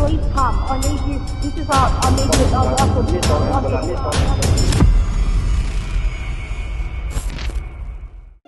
police come on this is our police.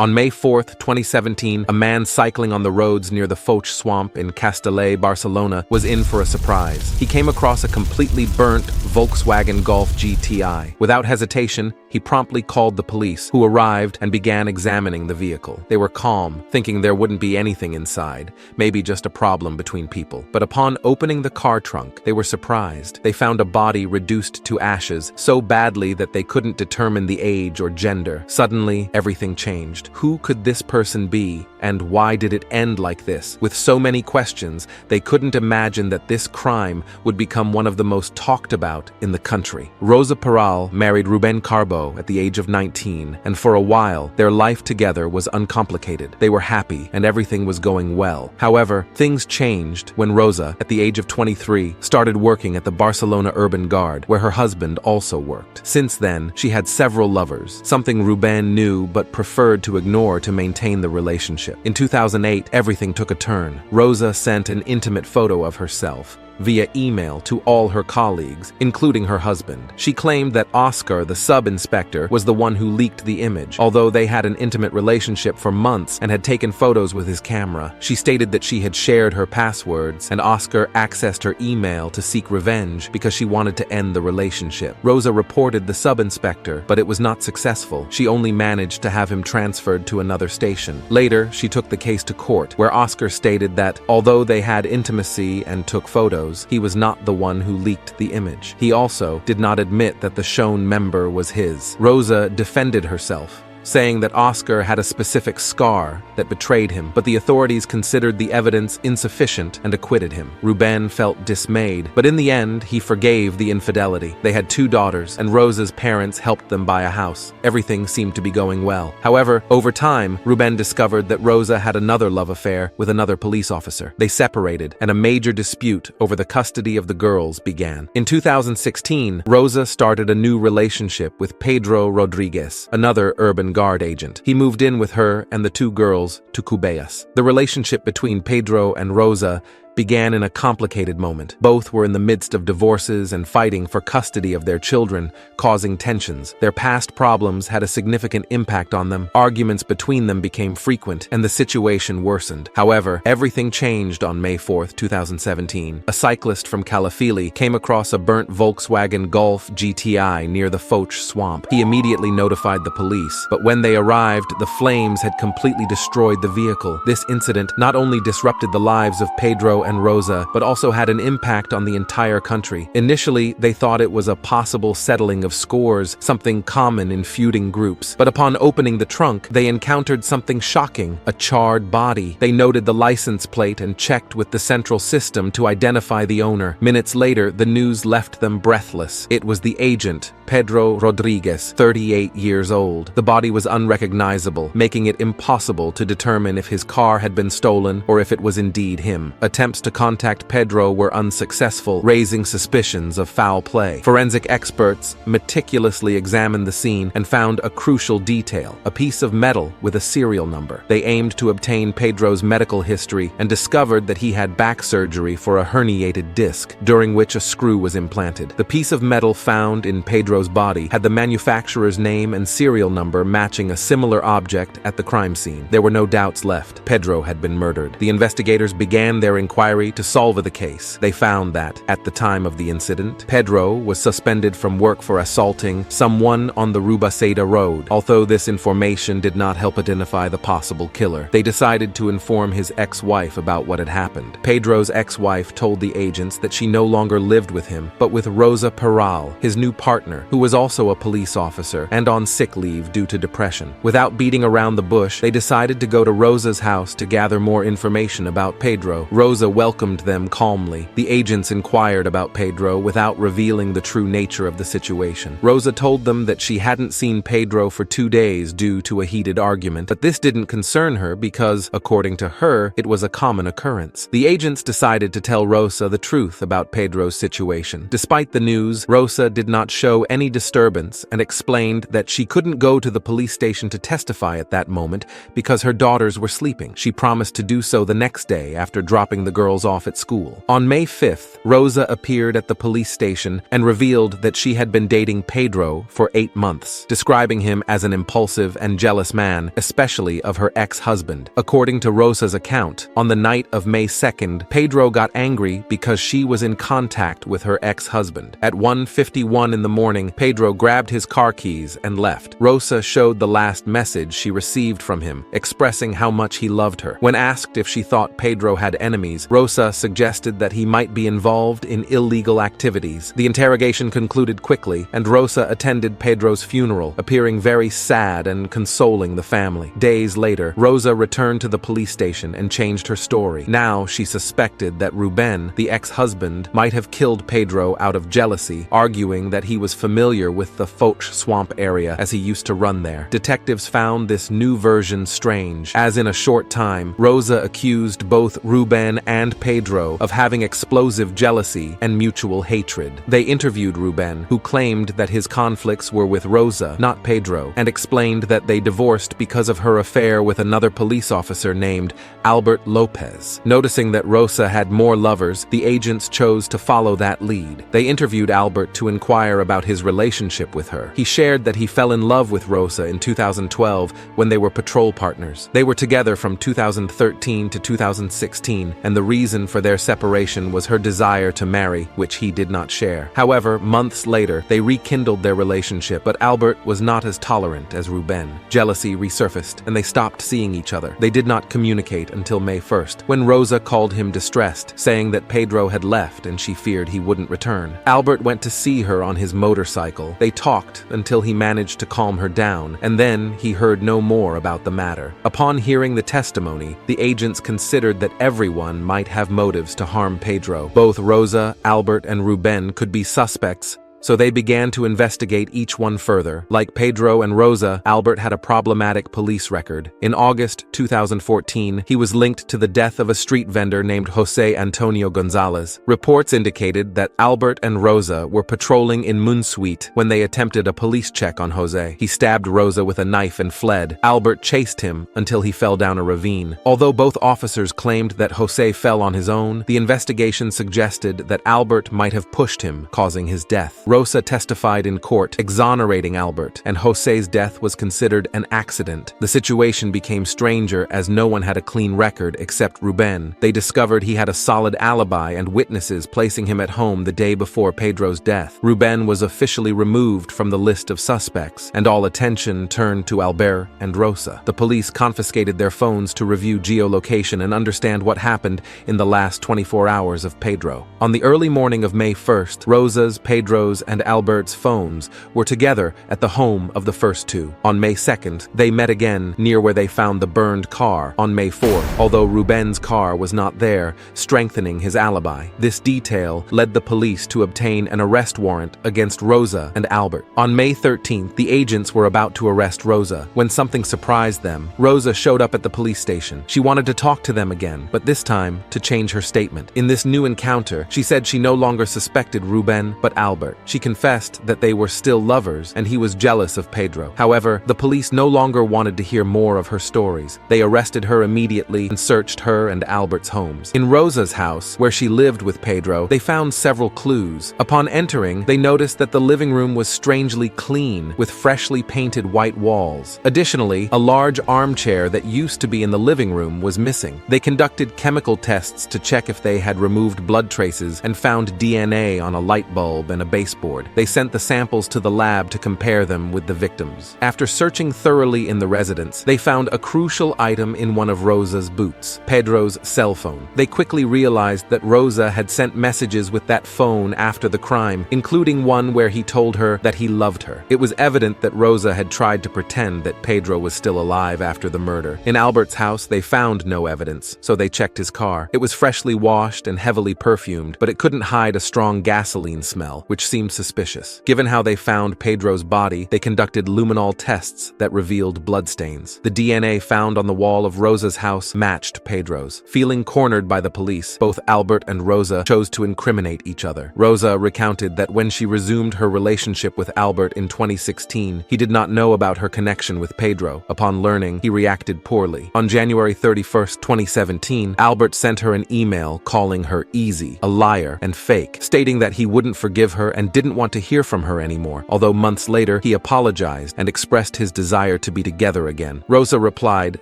On May 4th, 2017, a man cycling on the roads near the Foch swamp in Castellet, Barcelona, was in for a surprise. He came across a completely burnt Volkswagen Golf GTI. Without hesitation, he promptly called the police, who arrived and began examining the vehicle. They were calm, thinking there wouldn't be anything inside, maybe just a problem between people. But upon opening the car trunk, they were surprised. They found a body reduced to ashes so badly that they couldn't determine the age or gender. Suddenly, everything changed. Who could this person be, and why did it end like this? With so many questions, they couldn't imagine that this crime would become one of the most talked about in the country. Rosa Peral married Ruben Carbo at the age of 19, and for a while, their life together was uncomplicated. They were happy, and everything was going well. However, things changed when Rosa, at the age of 23, started working at the Barcelona Urban Guard, where her husband also worked. Since then, she had several lovers, something Ruben knew but preferred to ignore to maintain the relationship. In 2008, everything took a turn. Rosa sent an intimate photo of herself via email to all her colleagues, including her husband. She claimed that Oscar, the sub-inspector, was the one who leaked the image, although they had an intimate relationship for months and had taken photos with his camera. She stated that she had shared her passwords, and Oscar accessed her email to seek revenge because she wanted to end the relationship. Rosa reported the sub-inspector, but it was not successful. She only managed to have him transferred to another station. Later, she took the case to court, where Oscar stated that, although they had intimacy and took photos, he was not the one who leaked the image. He also did not admit that the shown member was his. Rosa defended herself, saying that Oscar had a specific scar that betrayed him, but the authorities considered the evidence insufficient and acquitted him. Ruben felt dismayed, but in the end, he forgave the infidelity. They had 2 daughters, and Rosa's parents helped them buy a house. Everything seemed to be going well. However, over time, Ruben discovered that Rosa had another love affair with another police officer. They separated, and a major dispute over the custody of the girls began. In 2016, Rosa started a new relationship with Pedro Rodriguez, another urban guard agent. He moved in with her and the 2 girls to Cubellas. The relationship between Pedro and Rosa began in a complicated moment. Both were in the midst of divorces and fighting for custody of their children, causing tensions. Their past problems had a significant impact on them. Arguments between them became frequent, and the situation worsened. However, everything changed on May 4th, 2017. A cyclist from Calafili came across a burnt Volkswagen Golf GTI near the Foch swamp. He immediately notified the police, but when they arrived, the flames had completely destroyed the vehicle. This incident not only disrupted the lives of Pedro and Rosa, but also had an impact on the entire country. Initially, they thought it was a possible settling of scores, something common in feuding groups. But upon opening the trunk, they encountered something shocking, a charred body. They noted the license plate and checked with the central system to identify the owner. Minutes later, the news left them breathless. It was the agent, Pedro Rodriguez, 38 years old. The body was unrecognizable, making it impossible to determine if his car had been stolen or if it was indeed him. Attempts to contact Pedro were unsuccessful, raising suspicions of foul play. Forensic experts meticulously examined the scene and found a crucial detail, a piece of metal with a serial number. They aimed to obtain Pedro's medical history and discovered that he had back surgery for a herniated disc, during which a screw was implanted. The piece of metal found in Pedro's body had the manufacturer's name and serial number matching a similar object at the crime scene. There were no doubts left. Pedro had been murdered. The investigators began their inquiry to solve the case. They found that, at the time of the incident, Pedro was suspended from work for assaulting someone on the Rubaceda Road. Although this information did not help identify the possible killer, they decided to inform his ex-wife about what had happened. Pedro's ex-wife told the agents that she no longer lived with him, but with Rosa Peral, his new partner, who was also a police officer and on sick leave due to depression. Without beating around the bush, they decided to go to Rosa's house to gather more information about Pedro. Rosa welcomed them calmly. The agents inquired about Pedro without revealing the true nature of the situation. Rosa told them that she hadn't seen Pedro for 2 days due to a heated argument, but this didn't concern her because, according to her, it was a common occurrence. The agents decided to tell Rosa the truth about Pedro's situation. Despite the news, Rosa did not show any disturbance and explained that she couldn't go to the police station to testify at that moment because her daughters were sleeping. She promised to do so the next day after dropping the girls off at school. On May 5th, Rosa appeared at the police station and revealed that she had been dating Pedro for 8 months, describing him as an impulsive and jealous man, especially of her ex-husband. According to Rosa's account, on the night of May 2nd, Pedro got angry because she was in contact with her ex-husband. At 1:51 in the morning, Pedro grabbed his car keys and left. Rosa showed the last message she received from him, expressing how much he loved her. When asked if she thought Pedro had enemies, Rosa suggested that he might be involved in illegal activities. The interrogation concluded quickly, and Rosa attended Pedro's funeral, appearing very sad and consoling the family. Days later, Rosa returned to the police station and changed her story. Now she suspected that Ruben, the ex-husband, might have killed Pedro out of jealousy, arguing that he was familiar with the Foch swamp area as he used to run there. Detectives found this new version strange, as in a short time, Rosa accused both Ruben and Pedro of having explosive jealousy and mutual hatred. They interviewed Ruben, who claimed that his conflicts were with Rosa, not Pedro, and explained that they divorced because of her affair with another police officer named Albert Lopez. Noticing that Rosa had more lovers, the agents chose to follow that lead. They interviewed Albert to inquire about his relationship with her. He shared that he fell in love with Rosa in 2012 when they were patrol partners. They were together from 2013 to 2016, and the reason for their separation was her desire to marry, which he did not share. However, months later, they rekindled their relationship, but Albert was not as tolerant as Ruben. Jealousy resurfaced, and they stopped seeing each other. They did not communicate until May 1st, when Rosa called him distressed, saying that Pedro had left and she feared he wouldn't return. Albert went to see her on his motorcycle. They talked until he managed to calm her down, and then he heard no more about the matter. Upon hearing the testimony, the agents considered that everyone might have motives to harm Pedro. Both Rosa, Albert, and Ruben could be suspects, so they began to investigate each one further. Like Pedro and Rosa, Albert had a problematic police record. In August 2014, he was linked to the death of a street vendor named Jose Antonio Gonzalez. Reports indicated that Albert and Rosa were patrolling in Munsuit when they attempted a police check on Jose. He stabbed Rosa with a knife and fled. Albert chased him until he fell down a ravine. Although both officers claimed that Jose fell on his own, the investigation suggested that Albert might have pushed him, causing his death. Rosa testified in court, exonerating Albert, and Jose's death was considered an accident. The situation became stranger as no one had a clean record except Ruben. They discovered he had a solid alibi and witnesses placing him at home the day before Pedro's death. Ruben was officially removed from the list of suspects, and all attention turned to Albert and Rosa. The police confiscated their phones to review geolocation and understand what happened in the last 24 hours of Pedro. On the early morning of May 1st, Rosa's, Pedro's, and Albert's phones were together at the home of the first two. On May 2nd, they met again near where they found the burned car on May 4th, although Ruben's car was not there, strengthening his alibi. This detail led the police to obtain an arrest warrant against Rosa and Albert. On May 13th, the agents were about to arrest Rosa when something surprised them. Rosa showed up at the police station. She wanted to talk to them again, but this time to change her statement. In this new encounter, she said she no longer suspected Ruben but Albert. She confessed that they were still lovers and he was jealous of Pedro. However, the police no longer wanted to hear more of her stories. They arrested her immediately and searched her and Albert's homes. In Rosa's house, where she lived with Pedro, they found several clues. Upon entering, they noticed that the living room was strangely clean, with freshly painted white walls. Additionally, a large armchair that used to be in the living room was missing. They conducted chemical tests to check if they had removed blood traces and found DNA on a light bulb and a baseboard. They sent the samples to the lab to compare them with the victims. After searching thoroughly in the residence, they found a crucial item in one of Rosa's boots, Pedro's cell phone. They quickly realized that Rosa had sent messages with that phone after the crime, including one where he told her that he loved her. It was evident that Rosa had tried to pretend that Pedro was still alive after the murder. In Albert's house, they found no evidence, so they checked his car. It was freshly washed and heavily perfumed, but it couldn't hide a strong gasoline smell, which seemed seemed suspicious. Given how they found Pedro's body, they conducted luminol tests that revealed bloodstains. The DNA found on the wall of Rosa's house matched Pedro's. Feeling cornered by the police, both Albert and Rosa chose to incriminate each other. Rosa recounted that when she resumed her relationship with Albert in 2016, he did not know about her connection with Pedro. Upon learning, he reacted poorly. On January 31st, 2017, Albert sent her an email calling her easy, a liar, and fake, stating that he wouldn't forgive her and didn't want to hear from her anymore, although months later he apologized and expressed his desire to be together again. Rosa replied,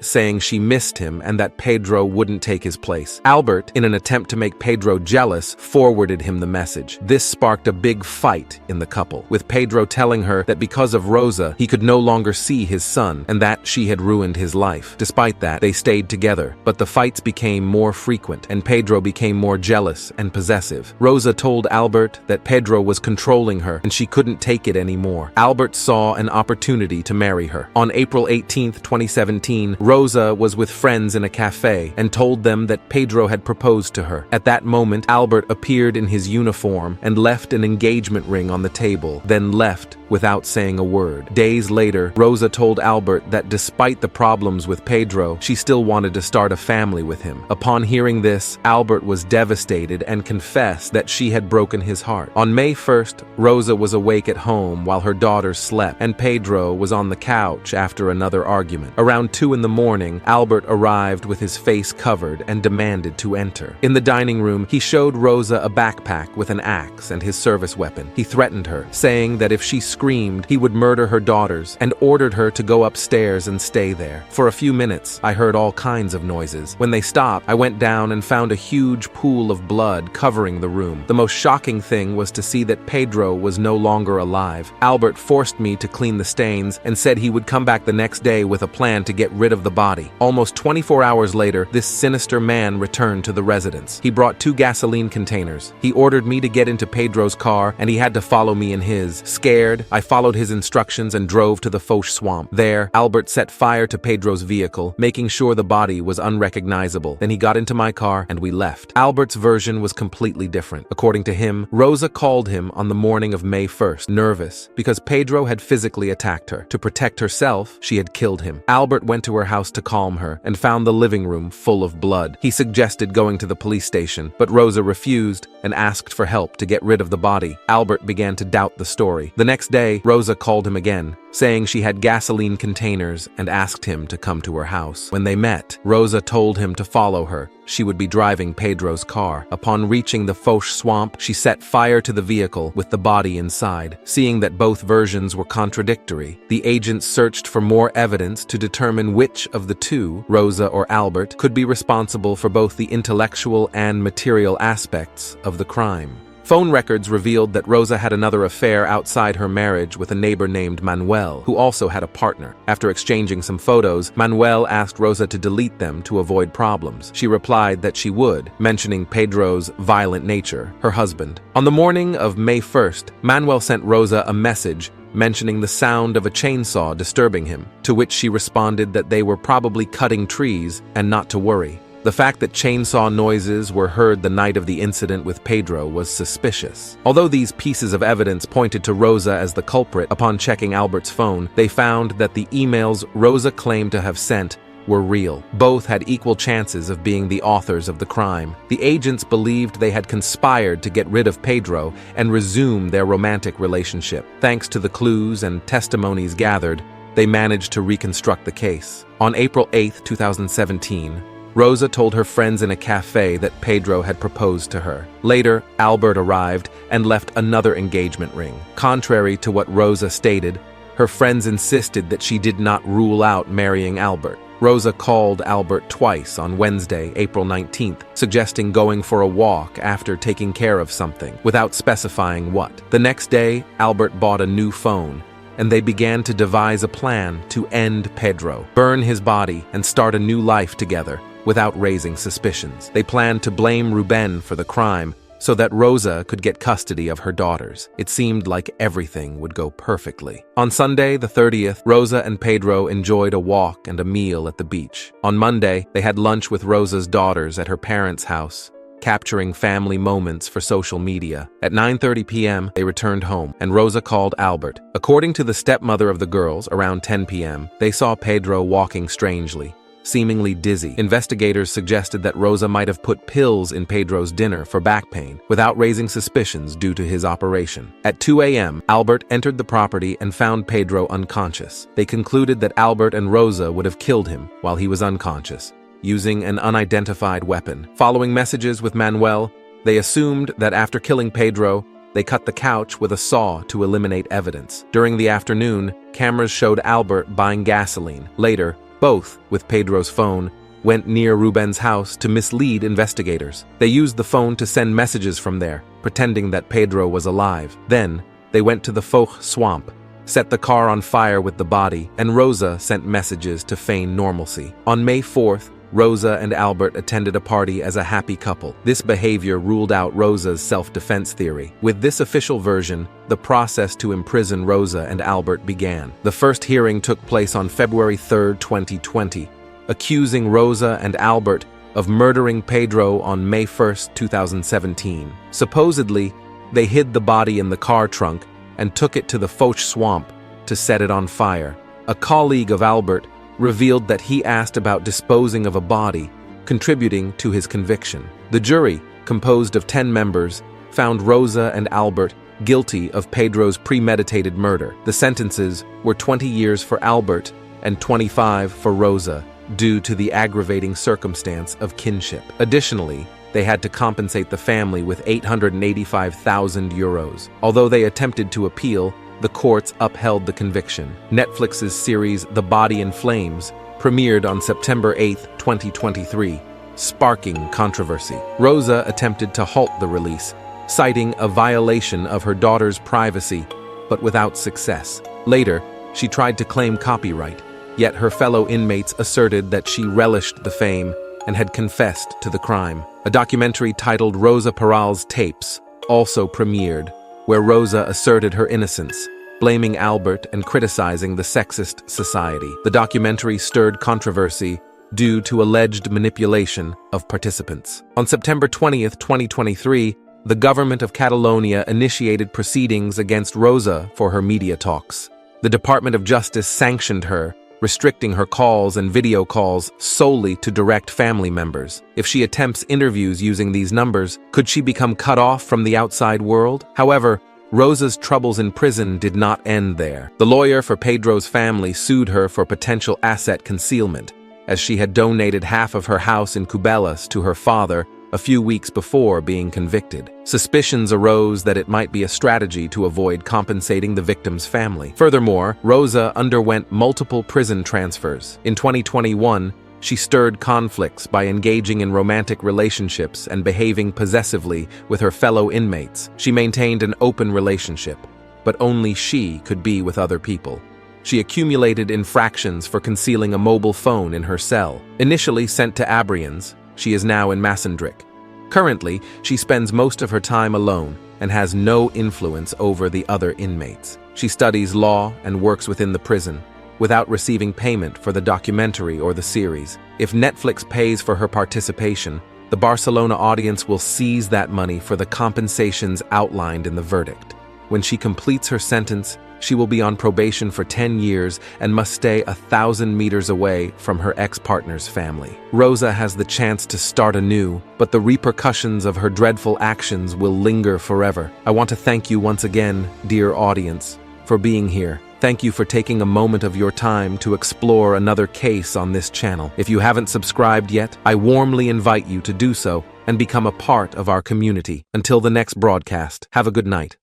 saying she missed him and that Pedro wouldn't take his place. Albert, in an attempt to make Pedro jealous, forwarded him the message. This sparked a big fight in the couple, with Pedro telling her that because of Rosa, he could no longer see his son and that she had ruined his life. Despite that, they stayed together, but the fights became more frequent and Pedro became more jealous and possessive. Rosa told Albert that Pedro was controlling her and she couldn't take it anymore. Albert saw an opportunity to marry her. On April 18, 2017, Rosa was with friends in a cafe and told them that Pedro had proposed to her. At that moment, Albert appeared in his uniform and left an engagement ring on the table, then left without saying a word. Days later, Rosa told Albert that despite the problems with Pedro, she still wanted to start a family with him. Upon hearing this, Albert was devastated and confessed that she had broken his heart. On May 1st, Rosa was awake at home while her daughters slept, and Pedro was on the couch after another argument. Around 2 in the morning, Albert arrived with his face covered and demanded to enter. In the dining room, he showed Rosa a backpack with an axe and his service weapon. He threatened her, saying that if she screamed, he would murder her daughters, and ordered her to go upstairs and stay there. For a few minutes, I heard all kinds of noises. When they stopped, I went down and found a huge pool of blood covering the room. The most shocking thing was to see that Pedro was no longer alive. Albert forced me to clean the stains and said he would come back the next day with a plan to get rid of the body. Almost 24 hours later, this sinister man returned to the residence. He brought 2 gasoline containers. He ordered me to get into Pedro's car and he had to follow me in his. Scared, I followed his instructions and drove to the Foch swamp. There, Albert set fire to Pedro's vehicle, making sure the body was unrecognizable. Then he got into my car and we left. Albert's version was completely different. According to him, Rosa called him on the morning of May 1st, nervous, because Pedro had physically attacked her. To protect herself, she had killed him. Albert went to her house to calm her and found the living room full of blood. He suggested going to the police station, but Rosa refused and asked for help to get rid of the body. Albert began to doubt the story. The next day, Rosa called him again, saying she had gasoline containers and asked him to come to her house. When they met, Rosa told him to follow her. She would be driving Pedro's car. Upon reaching the Foch swamp, she set fire to the vehicle with the body inside. Seeing that both versions were contradictory, the agents searched for more evidence to determine which of the two, Rosa or Albert, could be responsible for both the intellectual and material aspects of the crime. Phone records revealed that Rosa had another affair outside her marriage with a neighbor named Manuel, who also had a partner. After exchanging some photos, Manuel asked Rosa to delete them to avoid problems. She replied that she would, mentioning Pedro's violent nature, her husband. On the morning of May 1st, Manuel sent Rosa a message mentioning the sound of a chainsaw disturbing him, to which she responded that they were probably cutting trees and not to worry. The fact that chainsaw noises were heard the night of the incident with Pedro was suspicious. Although these pieces of evidence pointed to Rosa as the culprit, upon checking Albert's phone, they found that the emails Rosa claimed to have sent were real. Both had equal chances of being the authors of the crime. The agents believed they had conspired to get rid of Pedro and resume their romantic relationship. Thanks to the clues and testimonies gathered, they managed to reconstruct the case. On April 8, 2017, Rosa told her friends in a cafe that Pedro had proposed to her. Later, Albert arrived and left another engagement ring. Contrary to what Rosa stated, her friends insisted that she did not rule out marrying Albert. Rosa called Albert twice on Wednesday, April 19th, suggesting going for a walk after taking care of something, without specifying what. The next day, Albert bought a new phone, and they began to devise a plan to end Pedro, burn his body, and start a new life together, without raising suspicions. They planned to blame Ruben for the crime so that Rosa could get custody of her daughters. It seemed like everything would go perfectly. On Sunday, the 30th, Rosa and Pedro enjoyed a walk and a meal at the beach. On Monday, they had lunch with Rosa's daughters at her parents' house capturing family moments for social media. At 9:30 p.m., they returned home, and Rosa called Albert. According to the stepmother of the girls, around 10 p.m., they saw Pedro walking strangely, seemingly dizzy. Investigators suggested that Rosa might have put pills in Pedro's dinner for back pain, without raising suspicions due to his operation. At 2 a.m., Albert entered the property and found Pedro unconscious. They concluded that Albert and Rosa would have killed him while he was unconscious, using an unidentified weapon. Following messages with Manuel, they assumed that after killing Pedro, they cut the couch with a saw to eliminate evidence. During the afternoon, cameras showed Albert buying gasoline. Later, both, with Pedro's phone, went near Ruben's house to mislead investigators. They used the phone to send messages from there, pretending that Pedro was alive. Then, they went to the Foch swamp, set the car on fire with the body, and Rosa sent messages to feign normalcy. On May 4th, Rosa and Albert attended a party as a happy couple. This behavior ruled out Rosa's self-defense theory. With this official version, the process to imprison Rosa and Albert began. The first hearing took place on February 3, 2020, accusing Rosa and Albert of murdering Pedro on May 1, 2017. Supposedly, they hid the body in the car trunk and took it to the Foch swamp to set it on fire. A colleague of Albert revealed that he asked about disposing of a body, contributing to his conviction. The jury, composed of 10 members, found Rosa and Albert guilty of Pedro's premeditated murder. The sentences were 20 years for Albert and 25 for Rosa, due to the aggravating circumstance of kinship. Additionally, they had to compensate the family with €885,000. Although they attempted to appeal, the courts upheld the conviction. Netflix's series The Body in Flames premiered on September 8, 2023, sparking controversy. Rosa attempted to halt the release, citing a violation of her daughter's privacy, but without success. Later, she tried to claim copyright, yet her fellow inmates asserted that she relished the fame and had confessed to the crime. A documentary titled Rosa Peral's Tapes also premiered, where Rosa asserted her innocence, blaming Albert and criticizing the sexist society. The documentary stirred controversy due to alleged manipulation of participants. On September 20, 2023, the government of Catalonia initiated proceedings against Rosa for her media talks. The Department of Justice sanctioned her, restricting her calls and video calls solely to direct family members. If she attempts interviews using these numbers, could she become cut off from the outside world? However, Rosa's troubles in prison did not end there. The lawyer for Pedro's family sued her for potential asset concealment, as she had donated half of her house in Cubelas to her father a few weeks before being convicted. Suspicions arose that it might be a strategy to avoid compensating the victim's family. Furthermore, Rosa underwent multiple prison transfers. In 2021, she stirred conflicts by engaging in romantic relationships and behaving possessively with her fellow inmates. She maintained an open relationship, but only she could be with other people. She accumulated infractions for concealing a mobile phone in her cell. Initially sent to Abrians, she is now in Massendrick. Currently, she spends most of her time alone and has no influence over the other inmates. She studies law and works within the prison, without receiving payment for the documentary or the series. If Netflix pays for her participation, the Barcelona audience will seize that money for the compensations outlined in the verdict. When she completes her sentence, she will be on probation for 10 years and must stay 1,000 meters away from her ex-partner's family. Rosa has the chance to start anew, but the repercussions of her dreadful actions will linger forever. I want to thank you once again, dear audience, for being here. Thank you for taking a moment of your time to explore another case on this channel. If you haven't subscribed yet, I warmly invite you to do so and become a part of our community. Until the next broadcast, have a good night.